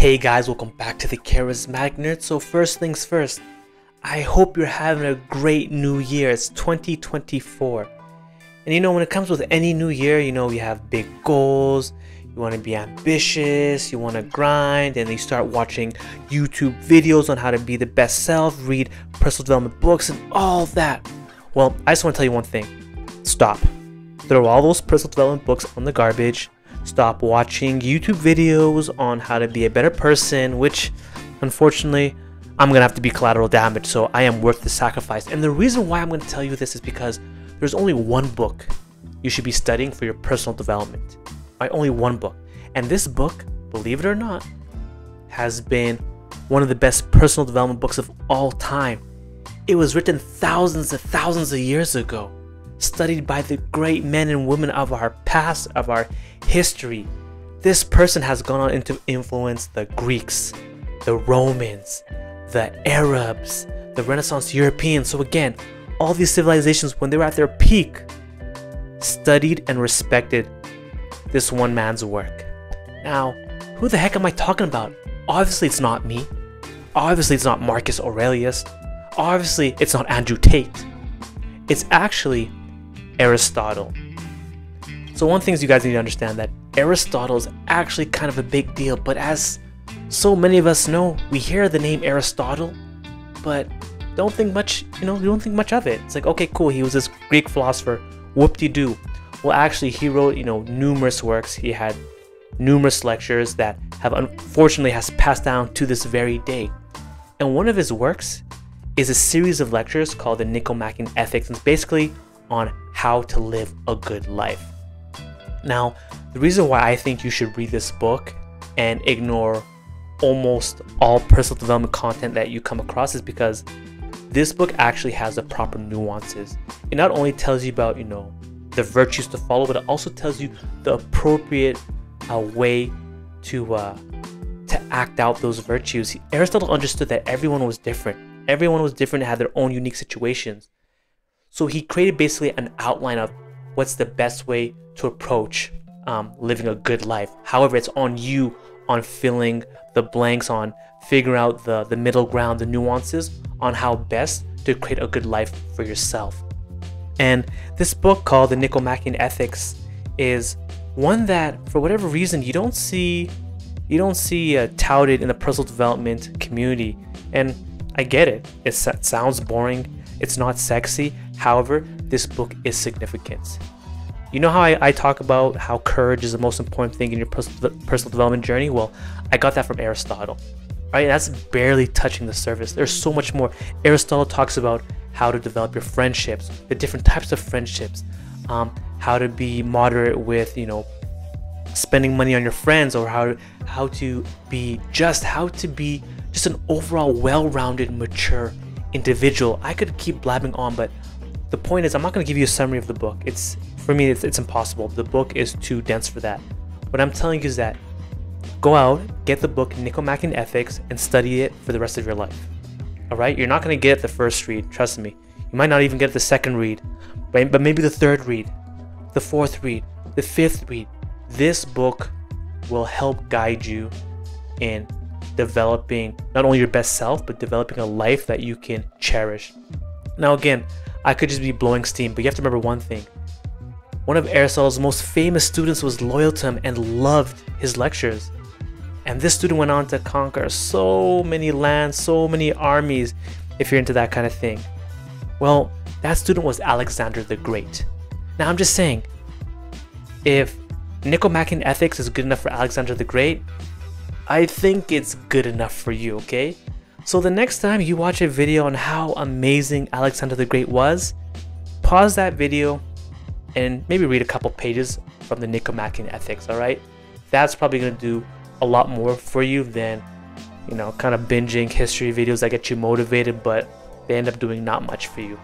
Hey guys, welcome back to the Charismatic Nerd. So first things first, I hope you're having a great new year. It's 2024. And when it comes with any new year, you have big goals, you want to be ambitious, you want to grind, and you start watching YouTube videos on how to be the best self, read personal development books, and all that. Well, I just want to tell you one thing. Stop. Throw all those personal development books on the garbage. Stop watching YouTube videos on how to be a better person, which unfortunately I'm gonna have to be collateral damage, so I am worth the sacrifice. And the reason why I'm gonna tell you this is because there's only one book you should be studying for your personal development. Right? Only one book. And this book, believe it or not, has been one of the best personal development books of all time. It was written thousands and thousands of years ago, studied by the great men and women of our past, of our history. This person has gone on to influence the Greeks, the Romans, the Arabs, the Renaissance Europeans. So again, all these civilizations, when they were at their peak, studied and respected this one man's work. Now, who the heck am I talking about? Obviously it's not me. Obviously it's not Marcus Aurelius. Obviously it's not Andrew Tate. It's actually Aristotle. So one thing you guys need to understand, that Aristotle is actually kind of a big deal, but as so many of us know, we hear the name Aristotle, but don't think much, we don't think much of it. It's like, okay, cool, he was this Greek philosopher, whoop-de-doo. Well, actually, he wrote, numerous works. He had numerous lectures that have unfortunately has passed down to this very day. And one of his works is a series of lectures called the Nicomachean Ethics, and it's basically on how to live a good life. Now, the reason why I think you should read this book and ignore almost all personal development content that you come across is because this book actually has the proper nuances. It not only tells you about, the virtues to follow, but it also tells you the appropriate way to act out those virtues. Aristotle understood that everyone was different. Everyone was different and had their own unique situations. So he created basically an outline of what's the best way to approach living a good life. However, it's on you on filling the blanks, on figuring out the middle ground, the nuances on how best to create a good life for yourself. And this book called the Nicomachean Ethics is one that, for whatever reason, you don't see touted in the personal development community. And I get it. It sounds boring. It's not sexy. However, this book is significant. You know how I talk about how courage is the most important thing in your personal development journey? Well, I got that from Aristotle. Right? That's barely touching the surface. There's so much more. Aristotle talks about how to develop your friendships, the different types of friendships, how to be moderate with, spending money on your friends, or how to be just an overall well-rounded, mature individual. I could keep blabbing on, but the point is, I'm not going to give you a summary of the book. For me, it's impossible. The book is too dense for that. What I'm telling you is that go out, get the book Nicomachean Ethics, and study it for the rest of your life. All right? You're not going to get it the first read. Trust me. You might not even get it the second read, but maybe the third read, the fourth read, the fifth read. This book will help guide you in developing not only your best self, but developing a life that you can cherish. Now, again, I could just be blowing steam, but you have to remember one thing. One of Aristotle's most famous students was loyal to him and loved his lectures. And this student went on to conquer so many lands, so many armies, if you're into that kind of thing. Well, that student was Alexander the Great. Now, I'm just saying, if Nicomachean Ethics is good enough for Alexander the Great, I think it's good enough for you, okay? So the next time you watch a video on how amazing Alexander the Great was, pause that video and maybe read a couple pages from the Nicomachean Ethics, alright? That's probably going to do a lot more for you than, kind of binging history videos that get you motivated, but they end up doing not much for you.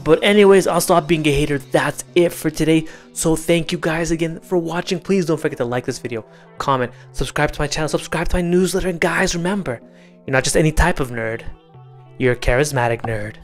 But anyways, I'll stop being a hater. That's it for today. So thank you guys again for watching. Please don't forget to like this video, comment, subscribe to my channel, subscribe to my newsletter, and guys, remember, you're not just any type of nerd, you're a charismatic nerd.